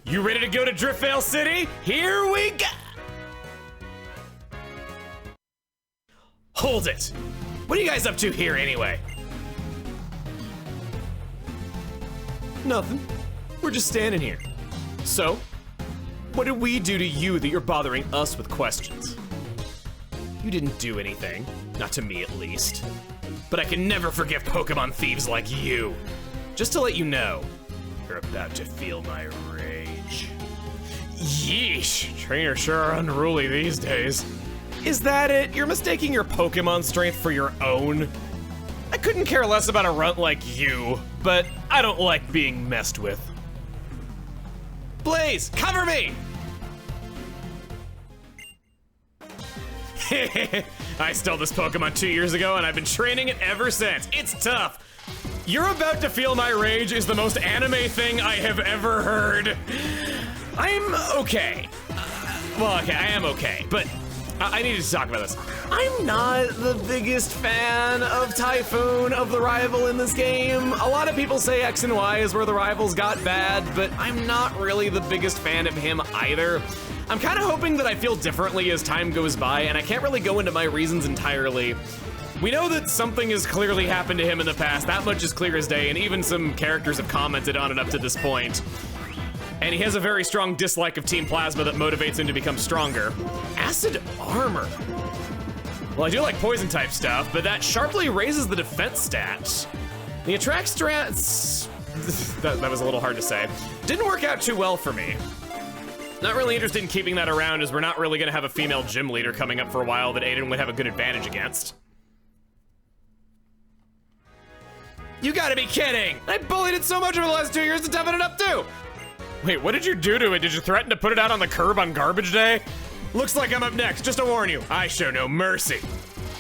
You ready to go to Driftvale City? Here we go! Hold it! What are you guys up to here anyway? Nothing. We're just standing here. So, what did we do to you that you're bothering us with questions? You didn't do anything. Not to me, at least. But I can never forgive Pokemon thieves like you. Just to let you know, you're about to feel my rage. Yeesh, trainers sure are unruly these days. Is that it? You're mistaking your Pokemon strength for your own? I couldn't care less about a runt like you, but I don't like being messed with. Blaze, cover me! I stole this Pokemon 2 years ago and I've been training it ever since. It's tough. You're about to feel my rage is the most anime thing I have ever heard. I'm okay. Well, okay, I am okay, but I needed to talk about this. I'm not the biggest fan of Typhoon, of the rival in this game. A lot of people say X and Y is where the rivals got bad, but I'm not really the biggest fan of him either. I'm kind of hoping that I feel differently as time goes by, and I can't really go into my reasons entirely. We know that something has clearly happened to him in the past, that much is clear as day, and even some characters have commented on it up to this point. And he has a very strong dislike of Team Plasma that motivates him to become stronger. Acid armor. Well, I do like poison type stuff, but that sharply raises the defense stat. The attract strats, that was a little hard to say, didn't work out too well for me. Not really interested in keeping that around as we're not really gonna have a female gym leader coming up for a while that Aiden would have a good advantage against. You gotta be kidding! I bullied it so much over the last 2 years to toughen it up too! Wait, what did you do to it? Did you threaten to put it out on the curb on garbage day? Looks like I'm up next, just to warn you, I show no mercy.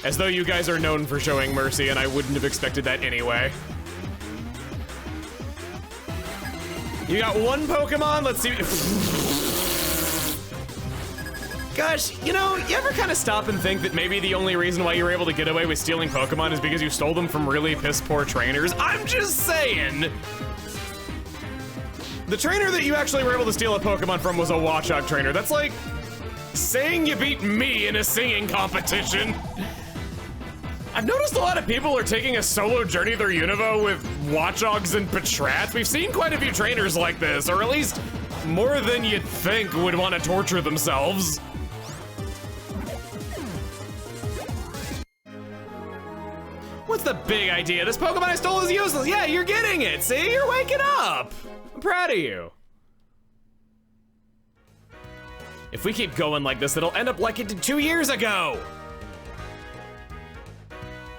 As though you guys are known for showing mercy and I wouldn't have expected that anyway. You got one Pokemon, let's see. Gosh, you know, you ever kind of stop and think that maybe the only reason why you were able to get away with stealing Pokemon is because you stole them from really piss poor trainers? I'm just saying. The trainer that you actually were able to steal a Pokemon from was a Watchog trainer. That's like saying you beat me in a singing competition. I've noticed a lot of people are taking a solo journey through Unova with Watchogs and Patrats. We've seen quite a few trainers like this, or at least more than you'd think would want to torture themselves. What's the big idea? This Pokemon I stole is useless. Yeah, you're getting it. See, you're waking up. I'm proud of you. If we keep going like this, it'll end up like it did 2 years ago.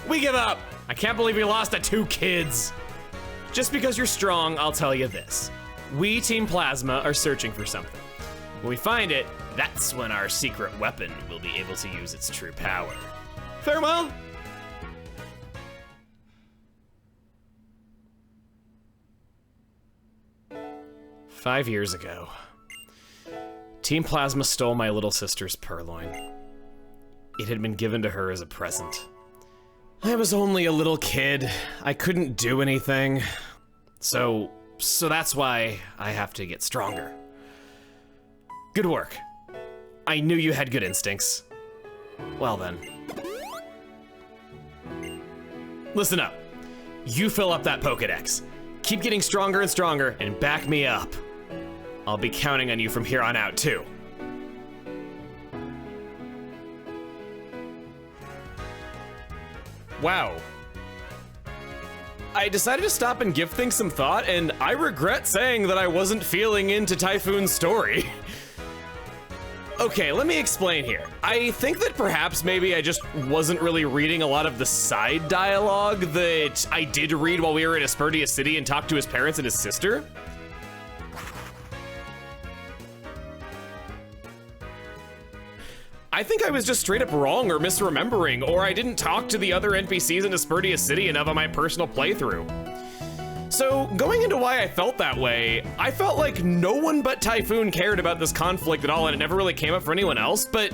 We give up. I can't believe we lost to 2 kids. Just because you're strong, I'll tell you this. We, Team Plasma, are searching for something. When we find it, that's when our secret weapon will be able to use its true power. Farewell. 5 years ago, Team Plasma stole my little sister's Purloin. It had been given to her as a present. I was only a little kid. I couldn't do anything. So that's why I have to get stronger. Good work. I knew you had good instincts. Well then. Listen up. You fill up that Pokedex. Keep getting stronger and stronger and back me up. I'll be counting on you from here on out too. Wow. I decided to stop and give things some thought, and I regret saying that I wasn't feeling into Typhoon's story. Okay, let me explain here. I think that perhaps maybe I just wasn't really reading a lot of the side dialogue that I did read while we were in Aspertia City and talked to his parents and his sister. I think I was just straight up wrong or misremembering, or I didn't talk to the other NPCs in Aspertia City enough on my personal playthrough. So, going into why I felt that way, I felt like no one but Typhoon cared about this conflict at all and it never really came up for anyone else, but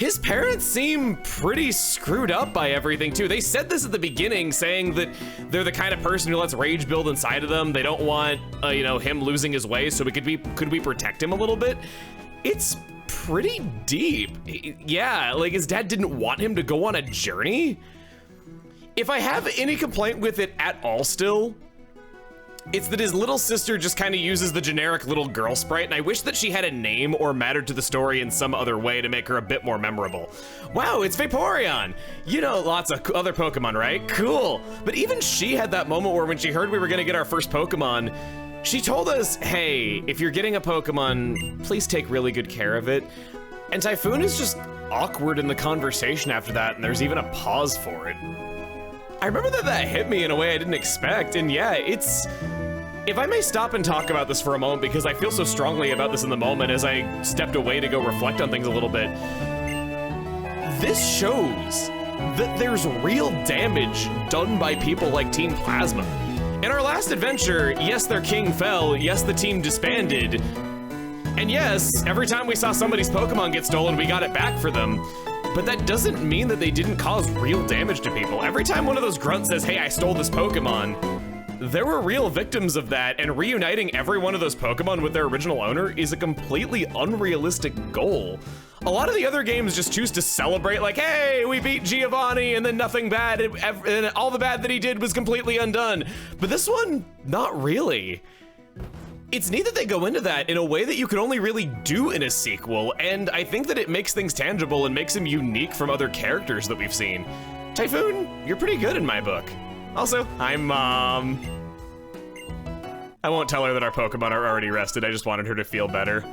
his parents seem pretty screwed up by everything too. They said this at the beginning, saying that they're the kind of person who lets rage build inside of them. They don't want, you know, him losing his way. So could we protect him a little bit? It's pretty deep. Yeah, like his dad didn't want him to go on a journey. If I have any complaint with it at all still, it's that his little sister just kind of uses the generic little girl sprite, and I wish that she had a name or mattered to the story in some other way to make her a bit more memorable. Wow, it's Vaporeon! You know lots of other Pokemon, right? Cool! But even she had that moment where when she heard we were gonna get our first Pokemon, she told us, hey, if you're getting a Pokemon, please take really good care of it. And Typhoon is just awkward in the conversation after that, and there's even a pause for it. I remember that hit me in a way I didn't expect, and yeah, it's... If I may stop and talk about this for a moment, because I feel so strongly about this in the moment as I stepped away to go reflect on things a little bit. This shows that there's real damage done by people like Team Plasma. In our last adventure, yes, their king fell, yes, the team disbanded, and yes, every time we saw somebody's Pokemon get stolen, we got it back for them. But that doesn't mean that they didn't cause real damage to people. Every time one of those grunts says, hey, I stole this Pokemon, there were real victims of that, and reuniting every one of those Pokemon with their original owner is a completely unrealistic goal. A lot of the other games just choose to celebrate like, hey, we beat Giovanni and then nothing bad, and all the bad that he did was completely undone. But this one, not really. It's neat that they go into that in a way that you can only really do in a sequel, and I think that it makes things tangible and makes him unique from other characters that we've seen. Typhoon, you're pretty good in my book. Also, hi, Mom. I won't tell her that our Pokemon are already rested, I just wanted her to feel better.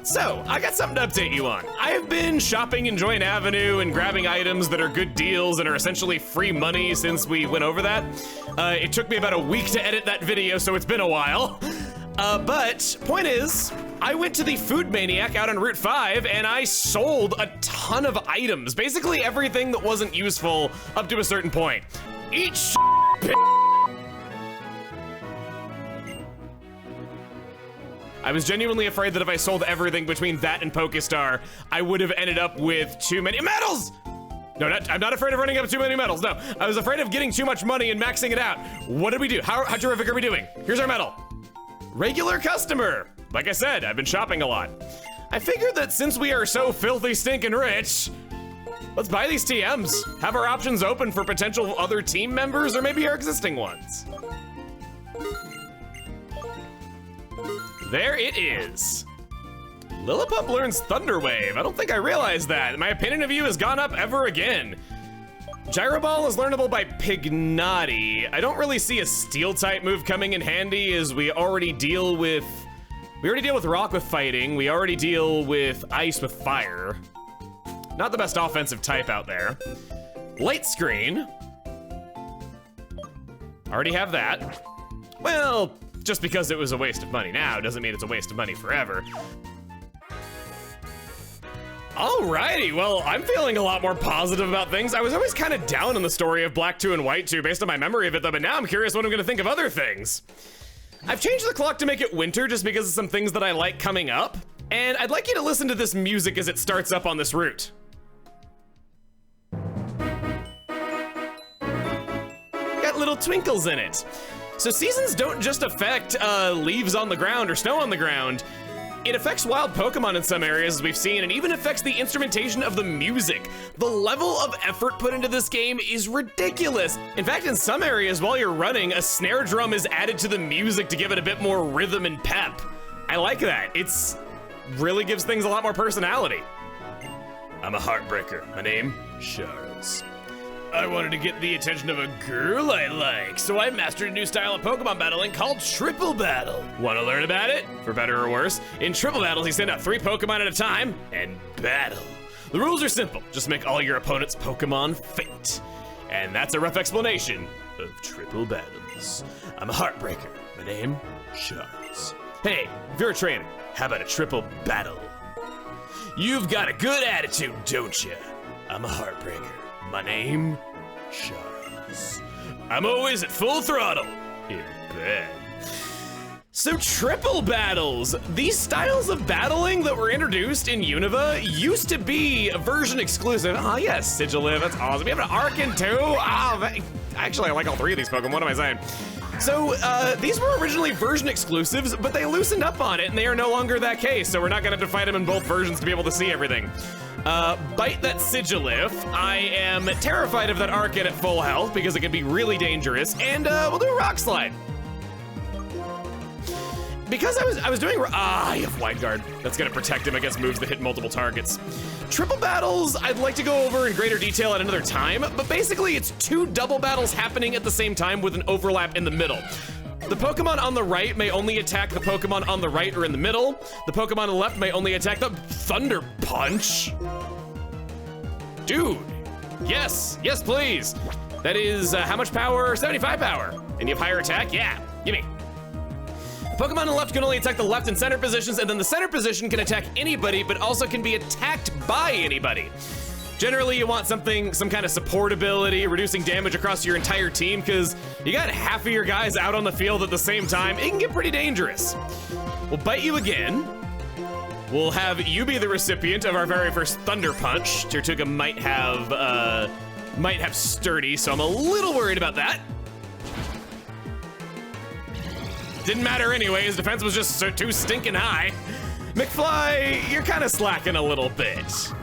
So, I got something to update you on. I have been shopping in Joint Avenue and grabbing items that are good deals and are essentially free money since we went over that. It took me about a week to edit that video, so it's been a while. But point is, I went to the Food Maniac out on Route 5 and I sold a ton of items. Basically everything that wasn't useful up to a certain point. Eat shit. I was genuinely afraid that if I sold everything between that and Pokestar, I would have ended up with too many medals! No, I'm not afraid of running up with too many medals, no. I was afraid of getting too much money and maxing it out. What did we do? How terrific are we doing? Here's our medal. Regular customer. Like I said, I've been shopping a lot. I figured that since we are so filthy stinking rich, let's buy these TMs. Have our options open for potential other team members or maybe our existing ones. There it is. Lillipup learns Thunder Wave. I don't think I realized that. My opinion of you has gone up ever again. Gyro Ball is learnable by Pignati. I don't really see a Steel type move coming in handy as we already deal with Rock with fighting. We already deal with Ice with fire. Not the best offensive type out there. Light Screen. Already have that. Well, just because it was a waste of money now doesn't mean it's a waste of money forever. Alrighty, well, I'm feeling a lot more positive about things. I was always kind of down on the story of Black 2 and White 2 based on my memory of it though, but now I'm curious what I'm gonna think of other things. I've changed the clock to make it winter just because of some things that I like coming up, and I'd like you to listen to this music as it starts up on this route. Got little twinkles in it. So seasons don't just affect leaves on the ground or snow on the ground. It affects wild Pokemon in some areas, as we've seen, and even affects the instrumentation of the music. The level of effort put into this game is ridiculous. In fact, in some areas, while you're running, a snare drum is added to the music to give it a bit more rhythm and pep. I like that. It's really gives things a lot more personality. I'm a heartbreaker. My name, Charles. I wanted to get the attention of a girl I like, so I mastered a new style of Pokemon battling called Triple Battle. Want to learn about it? For better or worse, in Triple Battles you send out 3 Pokemon at a time and battle. The rules are simple, just make all your opponent's Pokemon faint. And that's a rough explanation of Triple Battles. I'm a heartbreaker. My name, Charles. Hey, if you're a trainer, how about a Triple Battle? You've got a good attitude, don't you? I'm a heartbreaker. My name, Charles. I'm always at full throttle in bed. So triple battles. These styles of battling that were introduced in Unova used to be a version exclusive. Oh yes, Sigilyph, that's awesome. We have an Arcan too. Actually, I like all three of these Pokemon, what am I saying? So these were originally version exclusives, but they loosened up on it and they are no longer that case. So we're not gonna have to fight them in both versions to be able to see everything. Bite that Sigilyph. I am terrified of that Arcan at full health because it can be really dangerous. And we'll do a Rock Slide. Because I was doing, you have Wide Guard. That's gonna protect him against moves that hit multiple targets. Triple battles, I'd like to go over in greater detail at another time, but basically it's two double battles happening at the same time with an overlap in the middle. The Pokemon on the right may only attack the Pokemon on the right or in the middle. The Pokemon on the left may only attack the Thunder Punch. Dude, yes, please. That is how much power? 75 power. And you have higher attack? Yeah, gimme. Pokemon on the left can only attack the left and center positions, and then the center position can attack anybody, but also can be attacked by anybody. Generally, you want some kind of support ability, reducing damage across your entire team, because you got half of your guys out on the field at the same time. It can get pretty dangerous. We'll bite you again. We'll have you be the recipient of our very first Thunder Punch. Tirtouga might have Sturdy, so I'm a little worried about that. Didn't matter anyway, his defense was just too stinking high. McFly, you're kind of slacking a little bit.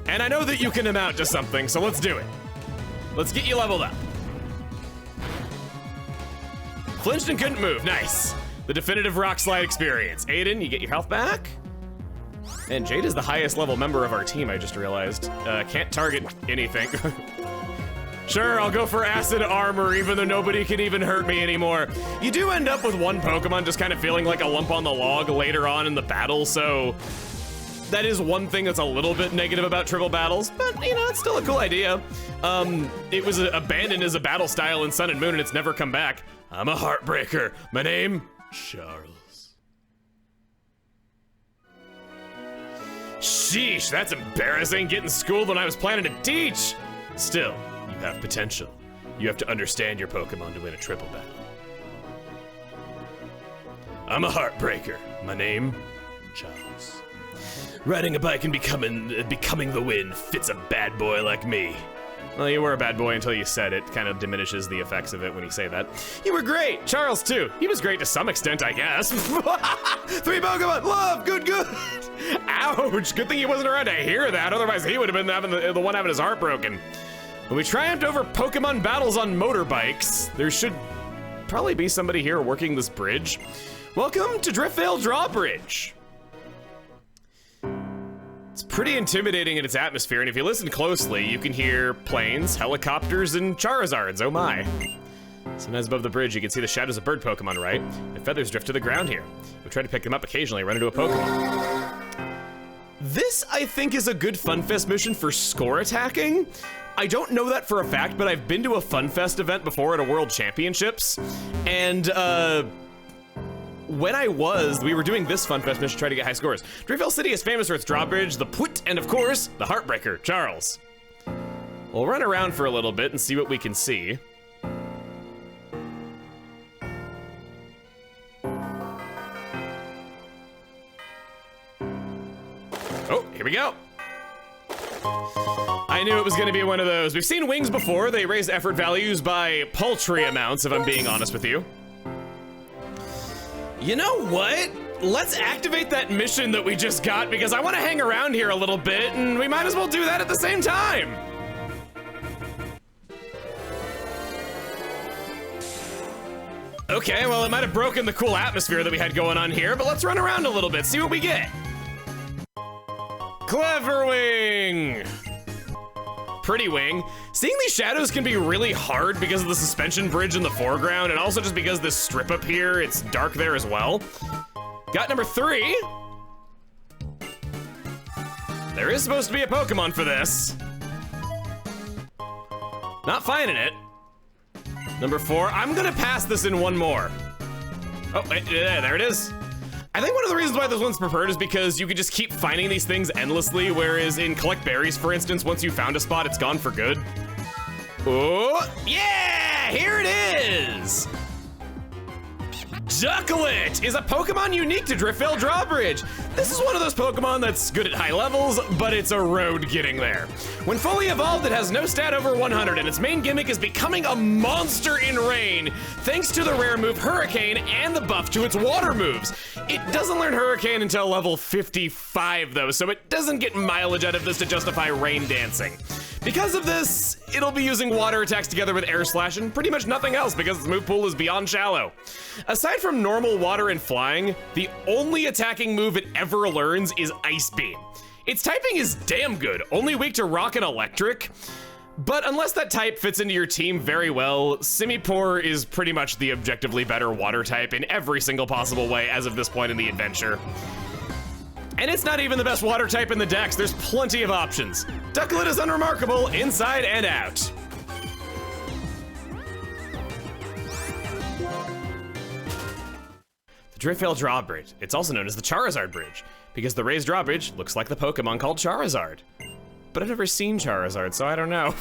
And I know that you can amount to something, so let's do it. Let's get you leveled up. Flinched and couldn't move, nice. The definitive Rock Slide experience. Aiden, you get your health back. And Jade is the highest level member of our team, I just realized. Can't target anything. Sure, I'll go for Acid Armor even though nobody can even hurt me anymore. You do end up with one Pokemon just kind of feeling like a lump on the log later on in the battle, so that is one thing that's a little bit negative about triple battles, but you know, it's still a cool idea. It was abandoned as a battle style in Sun and Moon and it's never come back. I'm a Heartbreaker. My name, Charles. Sheesh, that's embarrassing, getting schooled when I was planning to teach. Still, you have potential. You have to understand your Pokemon to win a triple battle. I'm a Heartbreaker. My name, Charles. Riding a bike and becoming the wind fits a bad boy like me. Well, you were a bad boy until you said it. Kind of diminishes the effects of it when you say that. You were great. Charles, too. He was great to some extent, I guess. 3 Pokemon. Love. Good. Ouch. Good thing he wasn't around to hear that. Otherwise, he would have been the one having his heart broken. When we triumphed over Pokemon battles on motorbikes, there should probably be somebody here working this bridge. Welcome to Driftvale Drawbridge. It's pretty intimidating in its atmosphere, and if you listen closely, you can hear planes, helicopters, and Charizards, oh my. Sometimes above the bridge, you can see the shadows of bird Pokemon, right? And feathers drift to the ground here. We try to pick them up occasionally, run into a Pokemon. This, I think, is a good FunFest mission for score attacking. I don't know that for a fact, but I've been to a FunFest event before at a World Championships, and when we were doing this FunFest mission to try to get high scores. Driftvale City is famous for its drawbridge, the Pwit, and of course, the Heartbreaker, Charles. We'll run around for a little bit and see what we can see. Oh, here we go. I knew it was gonna be one of those. We've seen wings before. They raise effort values by paltry amounts, if I'm being honest with you. You know what? Let's activate that mission that we just got because I want to hang around here a little bit and we might as well do that at the same time. Okay, well, it might have broken the cool atmosphere that we had going on here, but let's run around a little bit, see what we get. Clever Wing. Pretty Wing. Seeing these shadows can be really hard because of the suspension bridge in the foreground and also just because this strip up here, it's dark there as well. Got number 3. There is supposed to be a Pokemon for this. Not finding it. Number 4, I'm gonna pass this in one more. Oh, yeah, there it is. I think one of the reasons why this one's preferred is because you could just keep finding these things endlessly, whereas in Collect Berries, for instance, once you found a spot, it's gone for good. Oh, yeah, here it is. Ducklet is a Pokemon unique to Driftveil Drawbridge. This is one of those Pokemon that's good at high levels, but it's a road getting there. When fully evolved, it has no stat over 100, and its main gimmick is becoming a monster in rain, thanks to the rare move Hurricane and the buff to its water moves. It doesn't learn Hurricane until level 55 though, so it doesn't get mileage out of this to justify rain dancing. Because of this, it'll be using water attacks together with Air Slash and pretty much nothing else because its move pool is beyond shallow. Aside from normal water and flying, the only attacking move it ever learns is Ice Beam. Its typing is damn good, only weak to rock and electric. But unless that type fits into your team very well, Simipour is pretty much the objectively better water type in every single possible way as of this point in the adventure. And it's not even the best water type in the dex, there's plenty of options. Ducklet is unremarkable inside and out. The Driftveil Drawbridge. It's also known as the Charizard Bridge, because the raised drawbridge looks like the Pokemon called Charizard. But I've never seen Charizard, so I don't know.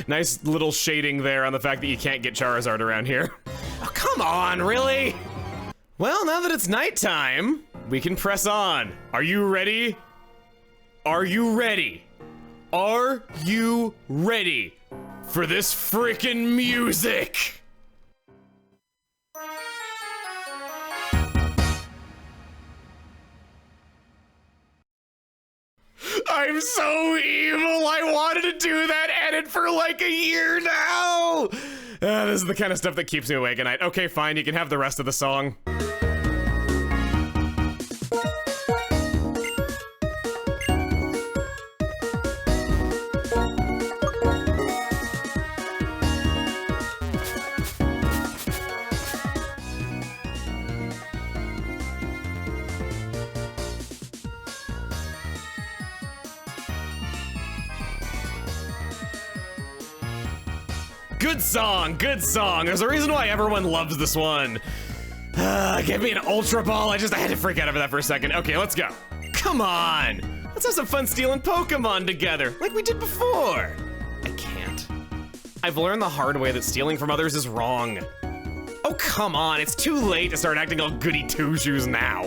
Nice little shading there on the fact that you can't get Charizard around here. Oh, come on, really? Well, now that it's nighttime, we can press on. Are you ready? Are you ready? Are you ready for this freaking music? I'm so evil. I wanted to do that edit for like a year now. This is the kind of stuff that keeps me awake at night. Okay, fine, you can have the rest of the song. Good song, good song. There's a reason why everyone loves this one. Give me an Ultra Ball. I had to freak out over that for a second. Okay, let's go. Come on. Let's have some fun stealing Pokemon together, like we did before. I can't. I've learned the hard way that stealing from others is wrong. Oh, come on. It's too late to start acting all goody two-shoes now.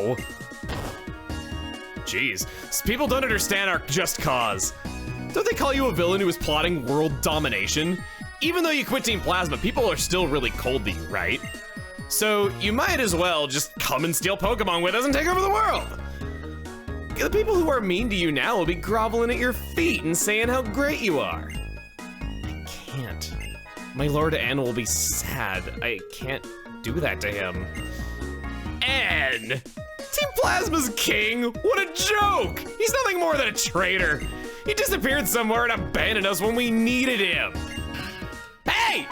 Jeez, people don't understand our just cause. Don't they call you a villain who is plotting world domination? Even though you quit Team Plasma, people are still really cold to you, right? So you might as well just come and steal Pokemon with us and take over the world. The people who are mean to you now will be groveling at your feet and saying how great you are. I can't. My Lord N will be sad. I can't do that to him. N! Team Plasma's king? What a joke! He's nothing more than a traitor. He disappeared somewhere and abandoned us when we needed him. Hey!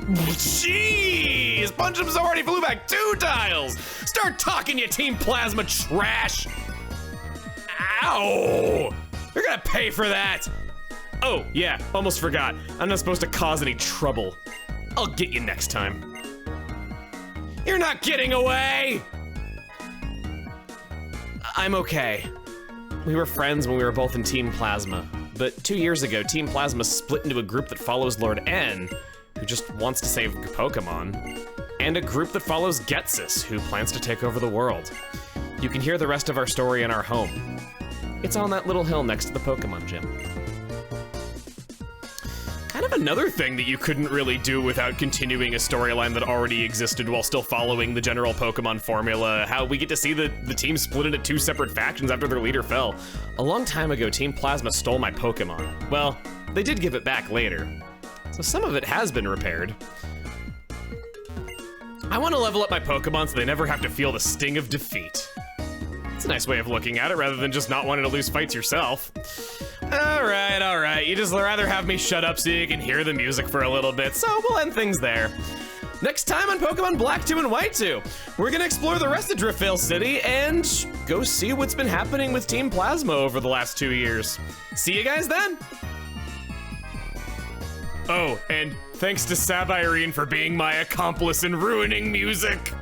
Jeez! Punchum's already flew back 2 tiles! Start talking, you Team Plasma trash! Ow! You're gonna pay for that! Oh, yeah, almost forgot. I'm not supposed to cause any trouble. I'll get you next time. You're not getting away! I'm okay. We were friends when we were both in Team Plasma. But 2 years ago, Team Plasma split into a group that follows Lord N, who just wants to save Pokemon, and a group that follows Ghetsis, who plans to take over the world. You can hear the rest of our story in our home. It's on that little hill next to the Pokemon gym. Kind of another thing that you couldn't really do without continuing a storyline that already existed while still following the general Pokemon formula, how we get to see the team split into 2 separate factions after their leader fell. A long time ago, Team Plasma stole my Pokemon. Well, they did give it back later, so some of it has been repaired. I want to level up my Pokemon so they never have to feel the sting of defeat. It's a nice way of looking at it rather than just not wanting to lose fights yourself. All right. You just rather have me shut up so you can hear the music for a little bit, so we'll end things there. Next time on Pokemon Black 2 and White 2, we're gonna explore the rest of Driftveil City and go see what's been happening with Team Plasma over the last 2 years. See you guys then. Oh, and thanks to Sabirine for being my accomplice in ruining music.